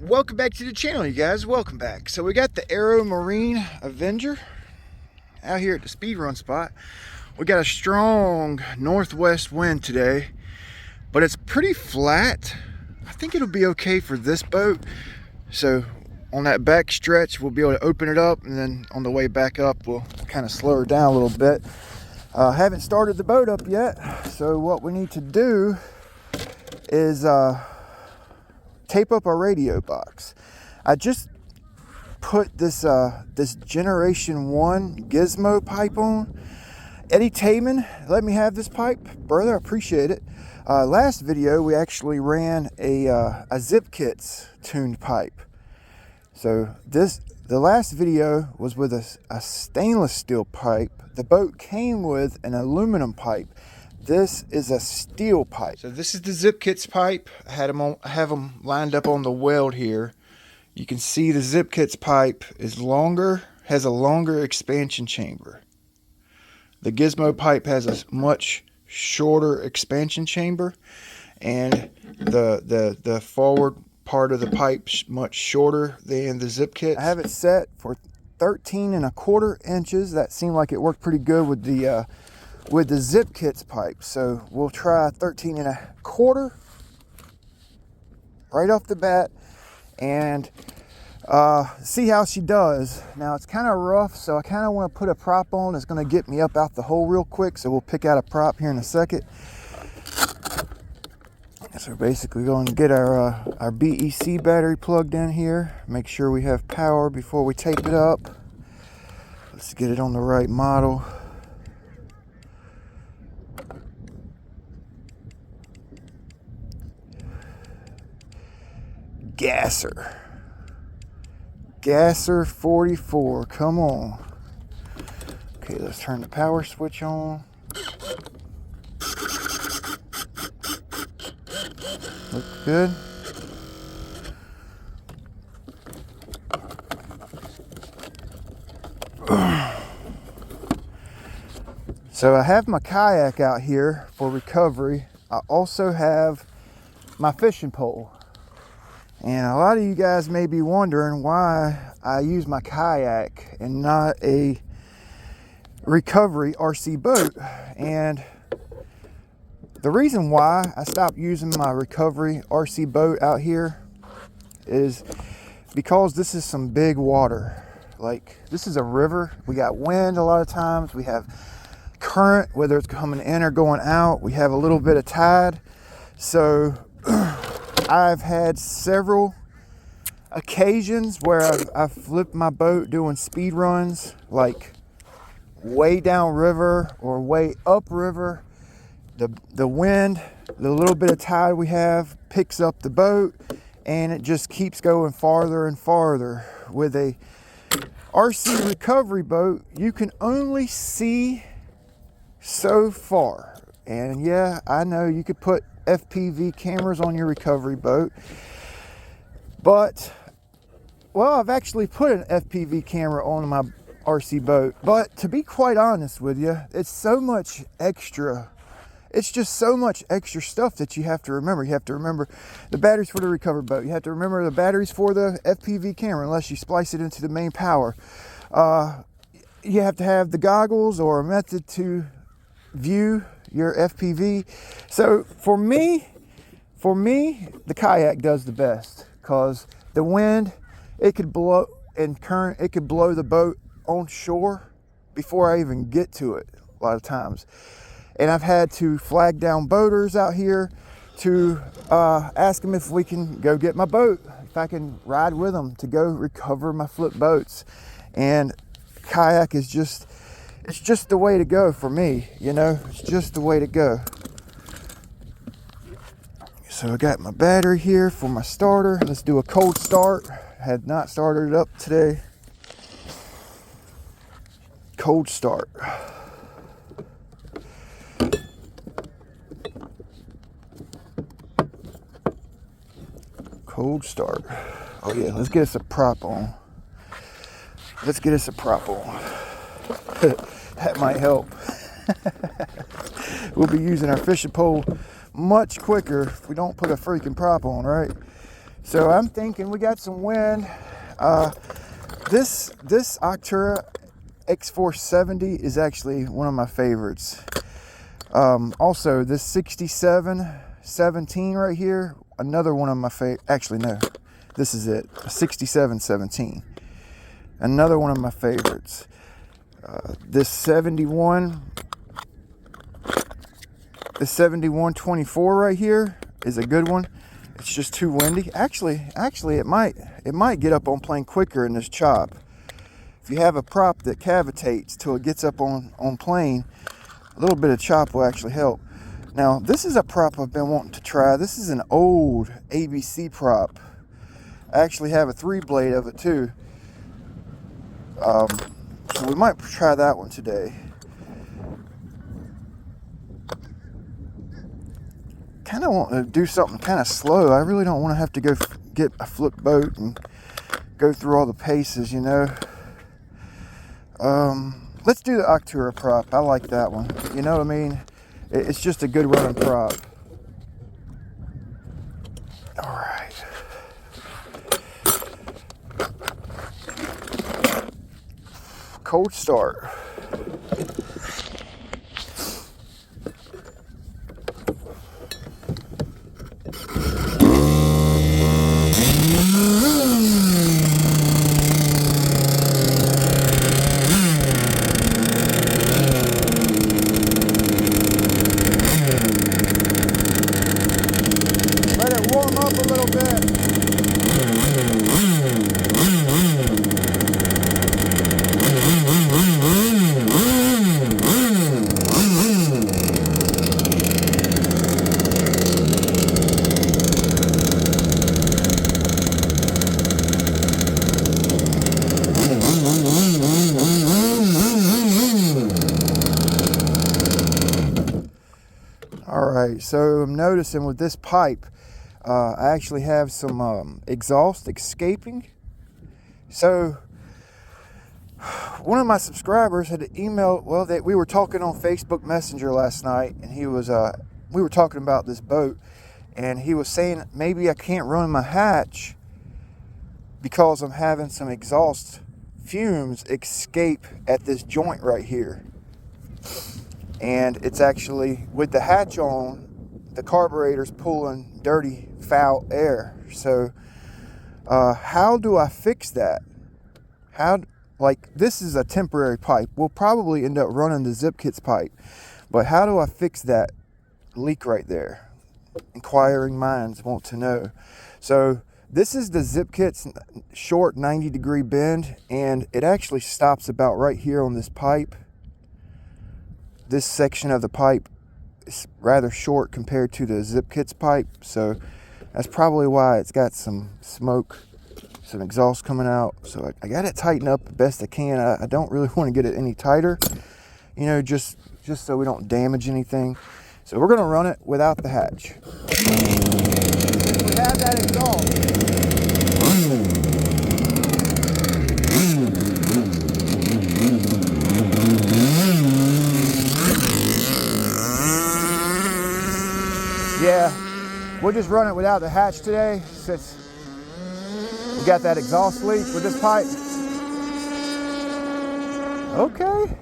Welcome back to the channel, you guys. Welcome back. So we got the Aeromarine Avenger out here at the speed run spot. We got a strong northwest wind today, but it's pretty flat. I think it'll be okay for this boat. So on that back stretch, we'll be able to open it up, and then on the way back up, we'll kind of slow her down a little bit. Haven't started the boat up yet, so what we need to do is tape up our radio box. I just put this this generation 1 Gizmo pipe on. Eddie Taman let me have this pipe, brother. I appreciate it. Last video we actually ran a Zip Kits tuned pipe. So the last video was with a stainless steel pipe. The boat came with an aluminum pipe. This is a steel pipe. So this is the Zip Kits pipe. I have them lined up on the weld here. You can see the Zip Kits pipe is longer, has a longer expansion chamber. The Gizmo pipe has a much shorter expansion chamber, and the forward part of the pipe much shorter than the Zip Kits. I have it set for 13¼ inches. That seemed like it worked pretty good with the Zip Kits pipe, so we'll try 13¼ right off the bat and see how she does. Now it's kind of rough, so I kind of want to put a prop on that's going to get me up out the hole real quick, so we'll pick out a prop here in a second. So we're basically going to get our BEC battery plugged in here, make sure we have power before we tape it up. Let's get it on the right model. Gasser 44, come on. Okay, let's turn the power switch on. Looks good. So I have my kayak out here for recovery. I also have my fishing pole. And a lot of you guys may be wondering why I use my kayak and not a recovery RC boat. And the reason why I stopped using my recovery RC boat out here is because this is some big water. Like, this is a river. We got wind a lot of times. We have current, whether it's coming in or going out. We have a little bit of tide. So I've had several occasions where I've flipped my boat doing speed runs, like way down river or way up river. The wind, the little bit of tide we have picks up the boat, and it just keeps going farther and farther. With a RC recovery boat, you can only see so far. And yeah, I know you could put FPV cameras on your recovery boat, but well, I've actually put an FPV camera on my RC boat, but to be quite honest with you, it's so much extra. It's just so much extra stuff that you have to remember. You have to remember the batteries for the recovery boat. You have to remember the batteries for the FPV camera, unless you splice it into the main power. You have to have the goggles or a method to view your FPV. So for me, the kayak does the best, because the wind, it could blow, and current, it could blow the boat on shore before I even get to it a lot of times. And I've had to flag down boaters out here to ask them if we can go get my boat, if I can ride with them to go recover my flip boats. And kayak is just, it's just the way to go for me, you know. It's just the way to go. So I got my battery here for my starter. Let's do a cold start. Had not started it up today. Cold start. Cold start. Oh yeah, let's get us a prop on. Let's get us a prop on. That might help. We'll be using our fishing pole much quicker if we don't put a freaking prop on, right? So I'm thinking we got some wind. This Octura X470 is actually one of my favorites. Also, this 6717 right here, another one of my favorite. Actually, no, this is it. 6717, another one of my favorites. This 7124 right here is a good one. It's just too windy. Actually, it might get up on plane quicker in this chop. If you have a prop that cavitates till it gets up on plane, a little bit of chop will actually help. Now, this is a prop I've been wanting to try. This is an old ABC prop. I actually have a 3-blade of it too. So we might try that one today. Kind of want to do something kind of slow. I really don't want to have to go get a flip boat and go through all the paces, you know. Let's do the Octura prop. I like that one. You know what I mean? It's just a good running prop. All right. Cold start. So I'm noticing with this pipe, I actually have some exhaust escaping. So one of my subscribers had emailed, well, we were talking on Facebook Messenger last night, and he was, we were talking about this boat, and he was saying maybe I can't run my hatch because I'm having some exhaust fumes escape at this joint right here. And it's actually, with the hatch on, the carburetor's pulling dirty, foul air. So how do I fix that? Like, this is a temporary pipe. We'll probably end up running the Zip Kits pipe. But how do I fix that leak right there? Inquiring minds want to know. So this is the Zip Kits short 90-degree bend, and it actually stops about right here on this pipe. This section of the pipe is rather short compared to the Zip Kits pipe, so that's probably why it's got some smoke, some exhaust coming out. So I got it tightened up the best I can. I don't really want to get it any tighter, you know, just so we don't damage anything. So we're going to run it without the hatch. Since we have that exhaust, yeah, we'll just run it without the hatch today since we got that exhaust leak with this pipe. Okay.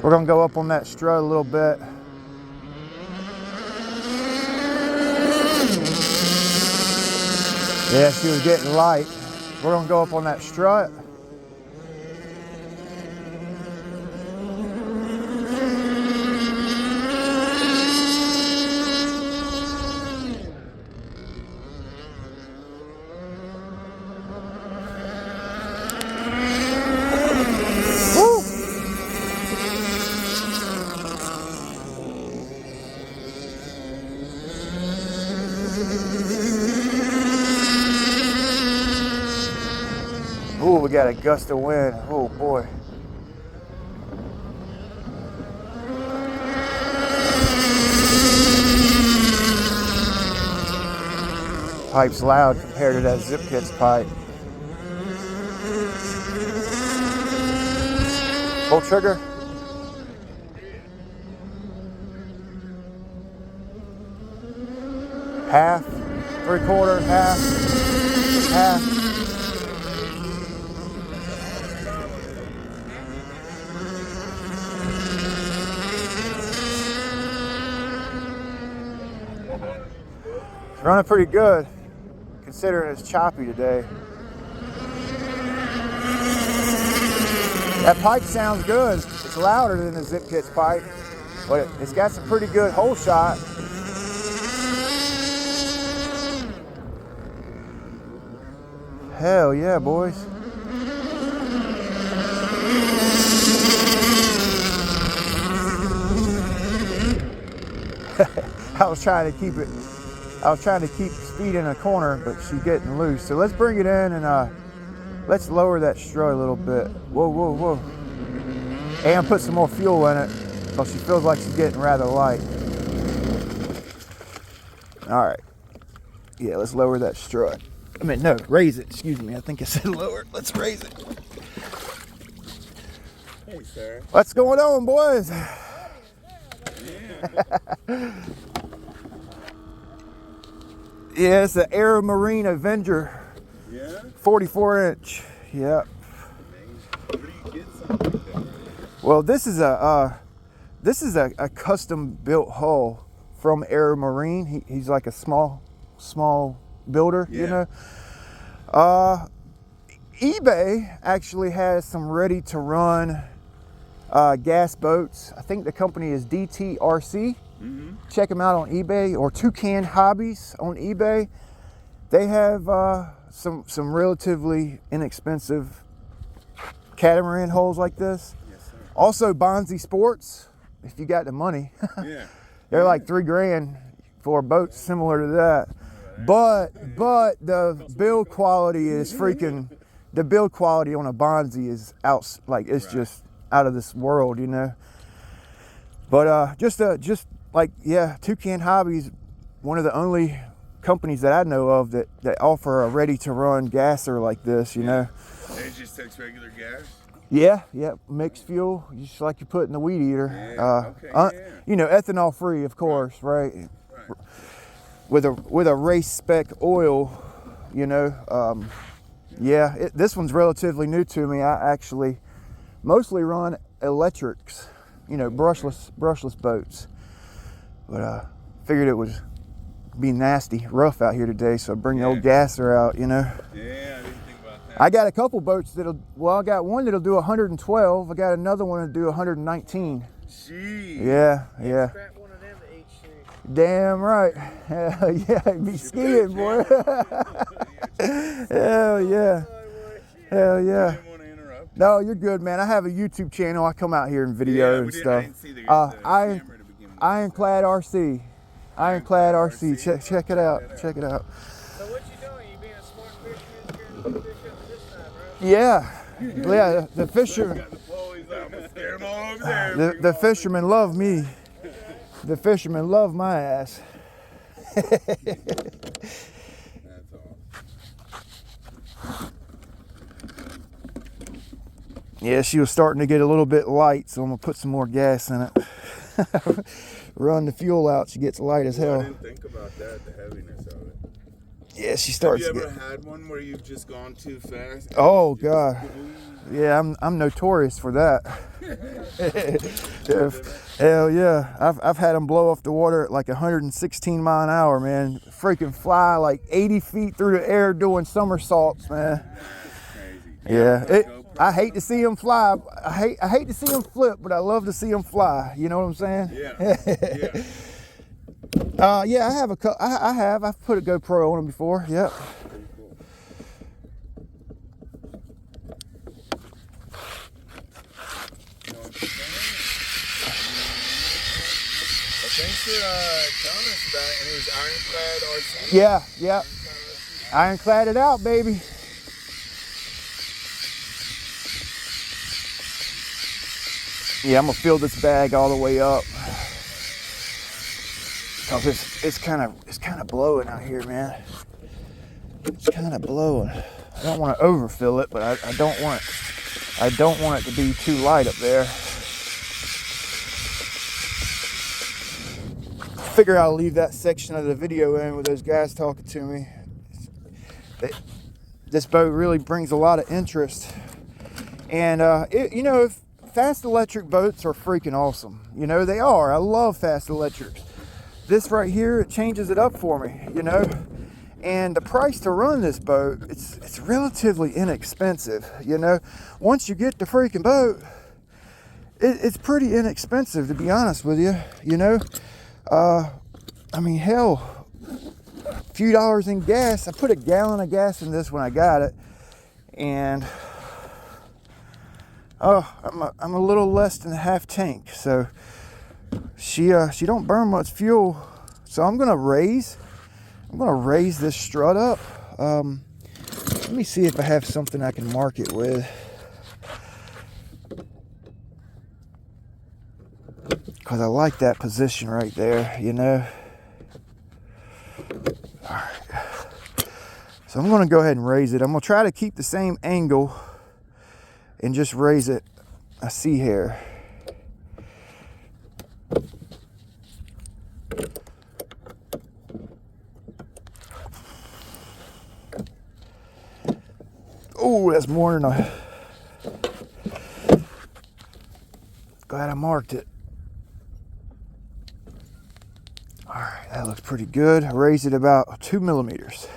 We're gonna go up on that strut a little bit. Yeah, she was getting light. We're gonna go up on that strut. Ooh, we got a gust of wind. Oh boy. Pipe's loud compared to that Zip Kit's pipe. Pull trigger. Half, 3/4, half, half. It's running pretty good, considering it's choppy today. That pipe sounds good. It's louder than the Zip Kit's pipe, but it's got some pretty good hole shot. Hell yeah, boys. I was trying to keep speed in a corner, but she's getting loose. So let's bring it in and let's lower that strut a little bit. Whoa, whoa, whoa. And put some more fuel in it because she feels like she's getting rather light. All right. Yeah, let's lower that strut. I mean, no, raise it. Excuse me. I think I said lower. Let's raise it. Hey, sir. What's going on, boys? Yeah, it's an Aeromarine Avenger. Yeah? 44-inch. Yep. Where do you get something like that? Well, this is a custom built hull from Aeromarine. He's like a small builder, Yeah. you know. eBay actually has some ready to run gas boats. I think the company is DTRC. Mm-hmm. Check them out on eBay, or Toucan Hobbies on eBay. They have some relatively inexpensive catamaran hulls like this. Yes, sir. Also Bonzi Sports, if you got the money. Yeah. They're like $3 grand for a boat similar to that. But the build quality is freaking, the build quality on a Bonzi is out, like it's just out of this world, you know. But just like, yeah, Toucan Hobbies, one of the only companies that I know of that offer a ready to run gasser like this, you know. It just takes regular gas? Yeah, mixed fuel, just like you put in the weed eater. Yeah, You know, ethanol free, of course, right? With a race spec oil, you know. This one's relatively new to me. I actually mostly run electrics, you know, brushless boats. But figured it would be nasty, rough out here today, so I bring the old gasser out, you know. Yeah, I didn't think about that. I got a couple boats I got one that'll do 112. I got another one that'll do 119. Jeez. Yeah. Strap one of them to each shoe. Damn right. Hell yeah, be skiing, boy. Hell yeah. Hell yeah. I didn't want to interrupt. No, you're good, man. I have a YouTube channel. I come out here and video and stuff. I didn't see the camera to begin with. Ironclade RC. Ironclade RC. Check it out. Check it out. So what you doing? You being a smart fisherman, scaring the fish up this side, bro? Yeah, the fishermen. Got the pulleys out. I'm going to scare them all over there. The fishermen love me. The fishermen love my ass. That's all. Yeah, she was starting to get a little bit light, so I'm gonna put some more gas in it. Run the fuel out, she gets light as I hell. didn't think about that, the heaviness of it. Yeah, she starts Have to you get. ever had one where you've just gone too fast? Oh God, yeah, I'm notorious for that. Hell yeah, I've had them blow off the water at like 116 mile an hour, man. Freaking fly like 80 feet through the air doing somersaults, man. Crazy. Yeah, I hate to see them fly. I hate to see them flip, but I love to see them fly. You know what I'm saying? Yeah. Yeah, I have I've put a GoPro on them before. Yep. Thanks for telling us about it. And it was Ironclad RC. Yeah. Ironclad it out, baby. Yeah, I'm gonna fill this bag all the way up. Cause it's kind of blowing out here, man. It's kind of blowing. I don't want to overfill it, but I don't want it to be too light up there. Figure I'll leave that section of the video in with those guys talking to me. This boat really brings a lot of interest, and you know, fast electric boats are freaking awesome. You know, they are. I love fast electrics. This right here, it changes it up for me, you know. And the price to run this boat, it's relatively inexpensive, you know. Once you get the freaking boat, it's pretty inexpensive, to be honest with you, you know. I mean, hell, a few dollars in gas. I put a gallon of gas in this when I got it, and I'm a little less than a half tank. So she don't burn much fuel. So I'm gonna raise this strut up. Let me see if I have something I can mark it with. Because I like that position right there, you know. All right. So I'm going to go ahead and raise it. I'm going to try to keep the same angle and just raise it a C hair. Oh, that's more than I... Glad I marked it. All right, that looks pretty good. I raised it about 2 millimeters.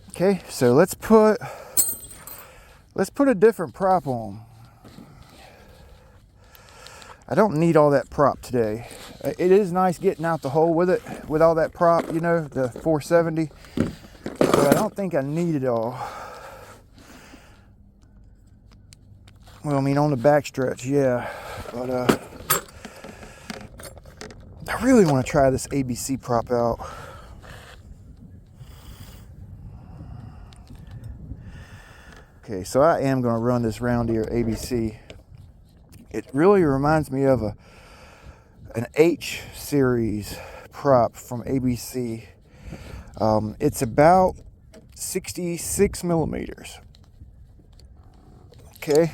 Okay, so let's put a different prop on. I don't need all that prop today. It is nice getting out the hole with it, with all that prop, you know, the 470. But I don't think I need it all. Well, I mean, on the back stretch, yeah. But I really want to try this ABC prop out. Okay, so I am going to run this round ear ABC. It really reminds me of an H series prop from ABC. It's about 66 millimeters. Okay.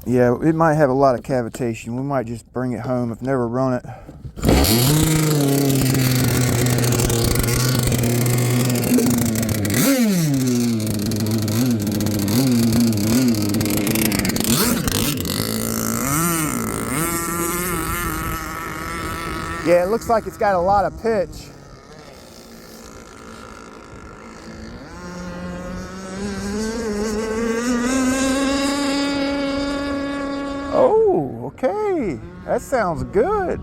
Yeah, it might have a lot of cavitation. We might just bring it home. I've never run it. Yeah, it looks like it's got a lot of pitch. Oh, okay. That sounds good.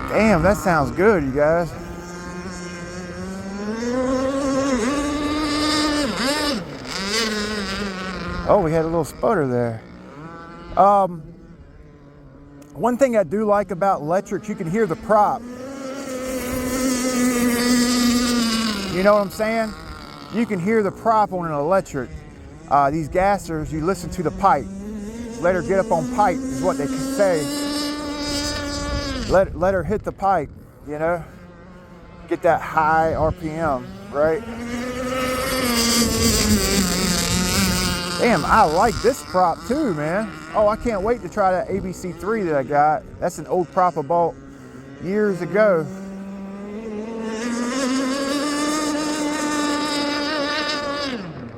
Damn, that sounds good, you guys. Oh, we had a little sputter there. One thing I do like about electrics, you can hear the prop. You know what I'm saying? You can hear the prop on an electric. These gassers, you listen to the pipe. Let her get up on pipe is what they say. Let her hit the pipe, you know? Get that high RPM, right? Damn, I like this prop too, man. Oh, I can't wait to try that ABC3 that I got. That's an old prop I bought years ago.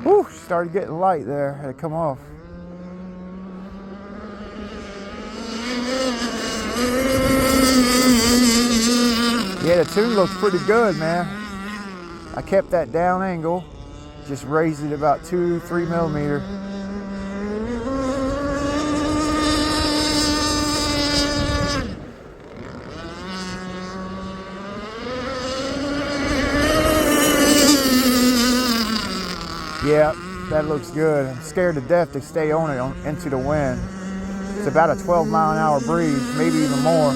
Whew, started getting light there. Had to come off. Yeah, the tune looks pretty good, man. I kept that down angle. Just raised it about 2-3 millimeter. that looks good. I'm scared to death to stay on it into the wind. It's about a 12-mile-an-hour breeze, maybe even more.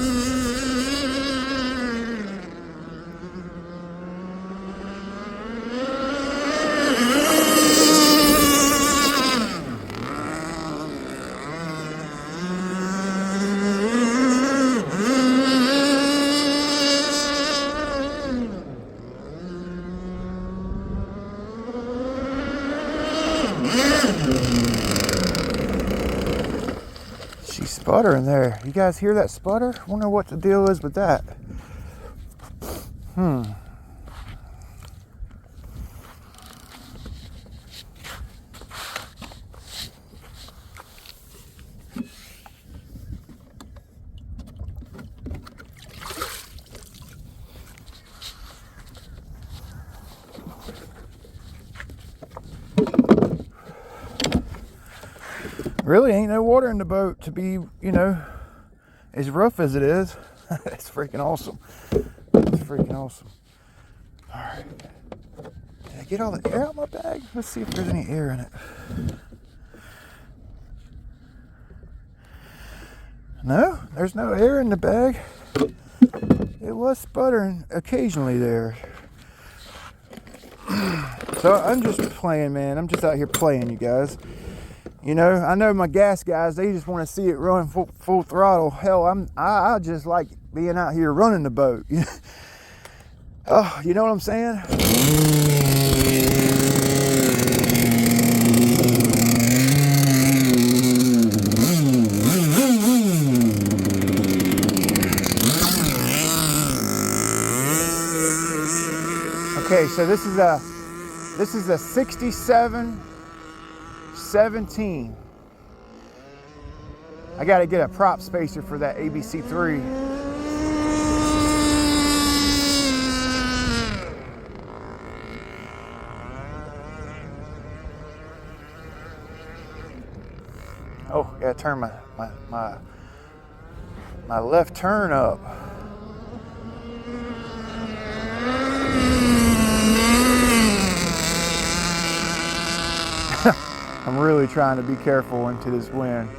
She's sputtering there. You guys hear that sputter? Wonder what the deal is with that. Really ain't no water in the boat to be, you know, as rough as it is. It's freaking awesome. It's freaking awesome. All right. Did I get all the air out of my bag? Let's see if there's any air in it. No, there's no air in the bag. It was sputtering occasionally there. So I'm just playing, man. I'm just out here playing, you guys. You know, I know my gas guys, they just want to see it run full throttle. Hell, I just like being out here running the boat. Oh, you know what I'm saying? Okay, so this is a 67-17. I got to get a prop spacer for that ABC3. Oh, gotta turn my left turn up. I'm really trying to be careful into this wind.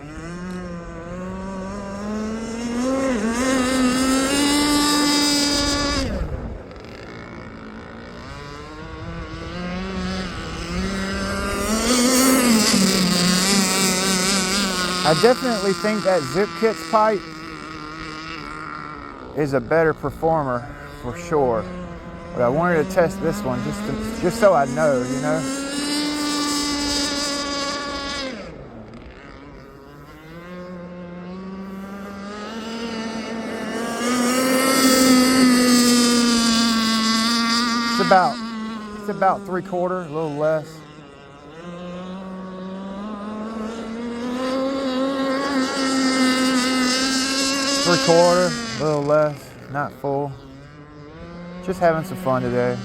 I definitely think that Zip Kit's pipe is a better performer for sure. But I wanted to test this one just so I know, you know. It's about 3/4, a little less. Three-quarter, a little less, not full. Just having some fun today.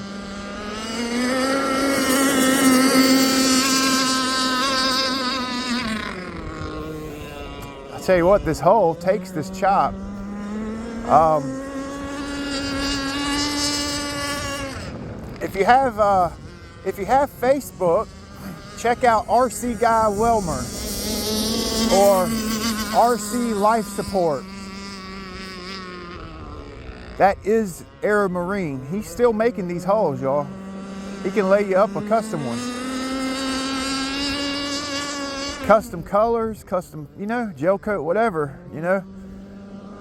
I'll tell you what, this hole takes this chop. If you have Facebook, check out RC Guy Wilmer or RC Life Support. That is Aeromarine. He's still making these hulls, y'all. He can lay you up a custom one. Custom colors, custom, you know, gel coat, whatever, you know.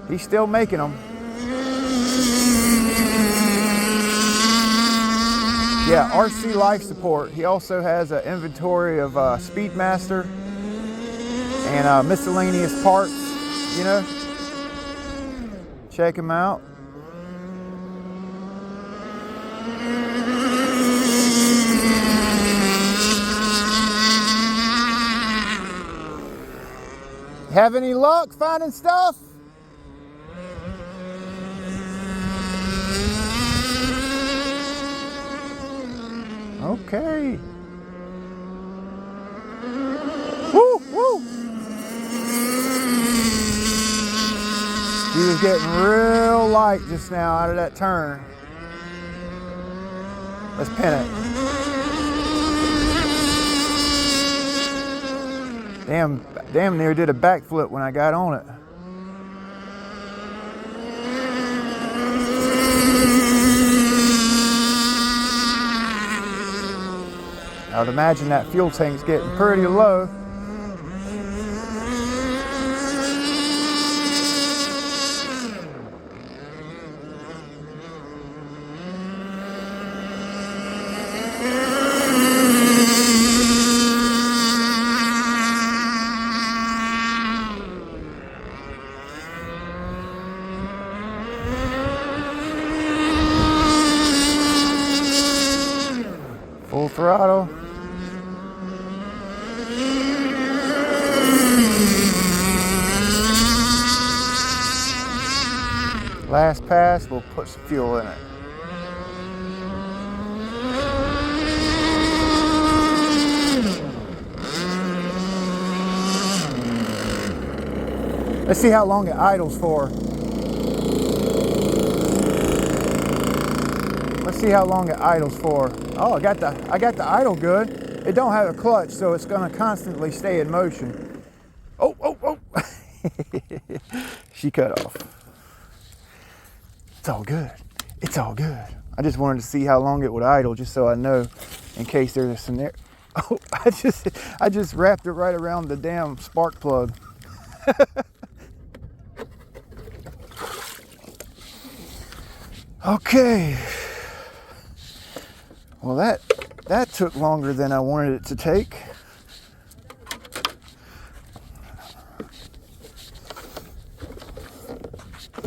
He's still making them. Yeah, RC Life Support. He also has an inventory of Speedmaster and miscellaneous parts, you know. Check him out. Have any luck finding stuff? Okay. Woo, woo. He was getting real light just now out of that turn. Let's pin it. Damn near did a backflip when I got on it. I would imagine that fuel tank's getting pretty low. Full throttle. Last pass, we'll put some fuel in it. Let's see how long it idles for. Let's see how long it idles for. Oh, I got the idle good. It don't have a clutch, so it's gonna constantly stay in motion. Oh, oh, oh. She cut off. It's all good. It's all good. I just wanted to see how long it would idle, just so I know in case there's a scenario. Oh, I just wrapped it right around the damn spark plug. Okay. Well, that took longer than I wanted it to take.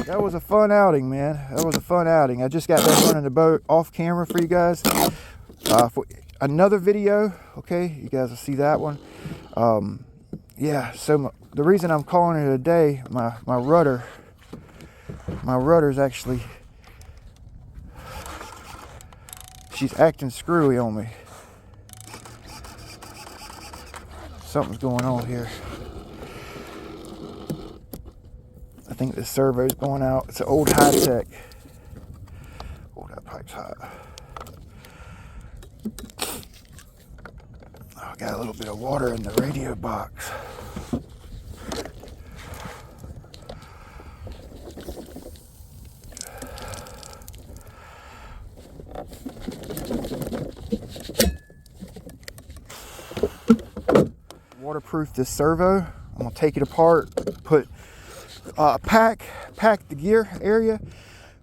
That was a fun outing, man. That was a fun outing. I just got done running the boat off camera for you guys. For another video, okay? You guys will see that one. Yeah, so the reason I'm calling it a day, my rudder's actually, she's acting screwy on me. Something's going on here. I think the servo's going out. It's an old high-tech. Oh, that pipe's hot. Oh, I got a little bit of water in the radio box. Waterproof this servo. I'm gonna take it apart, put pack the gear area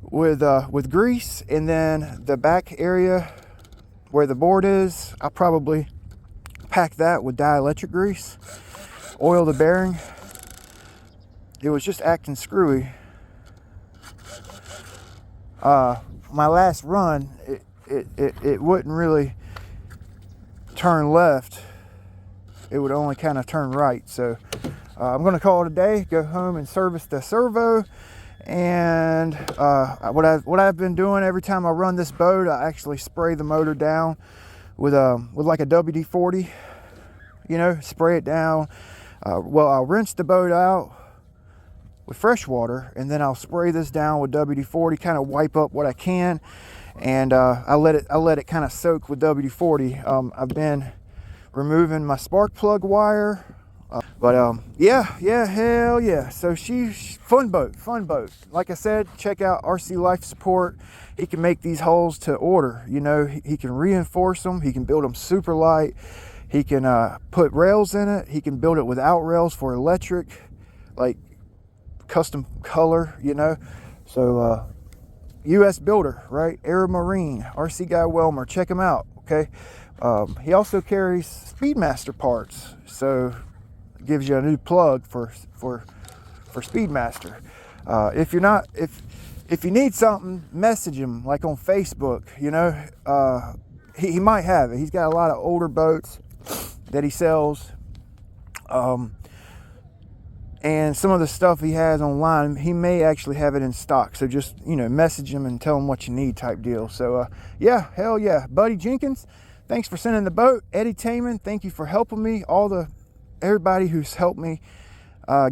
with grease, and then the back area where the board is, I'll probably pack that with dielectric grease. Oil the bearing. It was just acting screwy. My last run, it wouldn't really turn left. It would only kind of turn right. So I'm going to call it a day, go home and service the servo. And what I've been doing every time I run this boat, I actually spray the motor down with like a WD-40, you know, spray it down. Well, I'll rinse the boat out with fresh water, and then I'll spray this down with WD-40, kind of wipe up what I can, and I let it kind of soak with WD-40. I've been removing my spark plug wire. Yeah, hell yeah. So she's fun boat. Like I said, check out RC Life Support. He can make these hulls to order. You know, he can reinforce them. He can build them super light. He can put rails in it. He can build it without rails for electric, like custom color, you know. So US builder, right? Aeromarine, RC Guy Welmer. Check him out, okay? He also carries Speedmaster parts, so it gives you a new plug for Speedmaster. If you need something, message him, like on Facebook. You know, he might have it. He's got a lot of older boats that he sells, and some of the stuff he has online, he may actually have it in stock. So just, you know, message him and tell him what you need, type deal. So yeah, hell yeah. Buddy Jenkins, thanks for sending the boat. Eddie Taman, thank you for helping me. Everybody who's helped me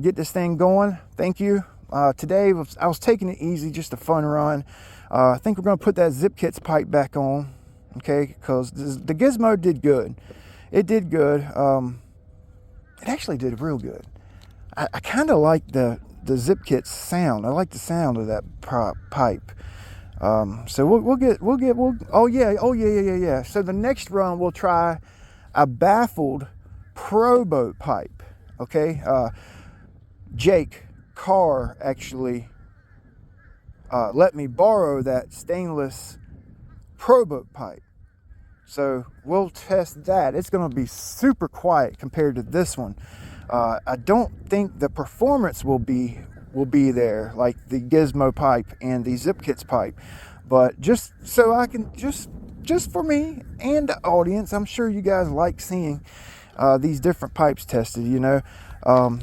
get this thing going, thank you. Today I was taking it easy, just a fun run. I think we're gonna put that Zip Kits pipe back on, okay? Because the Gizmo did good. It did good. it actually did real good. I kind of like the zip kit's sound. I like the sound of that pipe. So oh yeah. So the next run we'll try a baffled pro boat pipe. Okay, Jake Carr actually let me borrow that stainless pro boat pipe. So we'll test that. It's going to be super quiet compared to this one. I don't think the performance will be there like the Gizmo pipe and the Zip Kits pipe, but just so I can just for me and the audience, I'm sure you guys like seeing these different pipes tested, you know.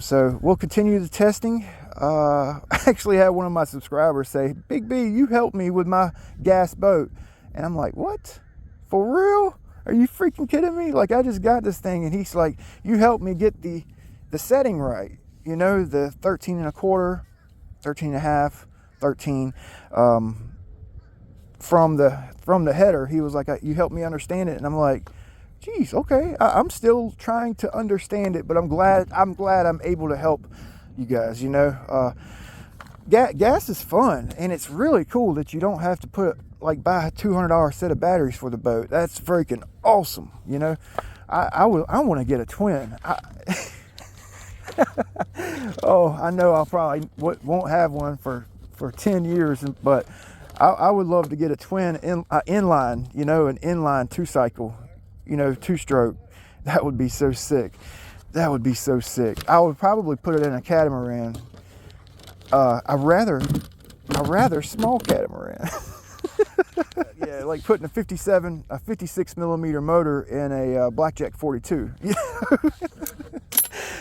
So we'll continue the testing. I actually had one of my subscribers say, "Big B, you helped me with my gas boat," and I'm like, "What? For real? Are you freaking kidding me? Like, I just got this thing," and he's like, "You helped me get the setting right, you know, the 13 and a quarter, 13 and a half, 13, from the header." He was like, "You helped me understand it," and I'm like, "Geez, okay. I'm still trying to understand it, but I'm glad I'm able to help you guys, you know." Gas is fun, and it's really cool that you don't have to buy a $200 set of batteries for the boat. That's freaking awesome, you know. I want to get a twin. Oh, I know I'll probably won't have one for 10 years, but I would love to get a twin inline, you know, an inline 2-cycle, you know, 2-stroke. That would be so sick. That would be so sick. I would probably put it in a catamaran. A rather small catamaran. Yeah, like putting a 56 millimeter motor in a Blackjack 42.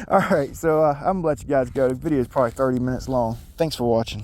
All right, so I'm gonna let you guys go. The video is probably 30 minutes long. Thanks for watching.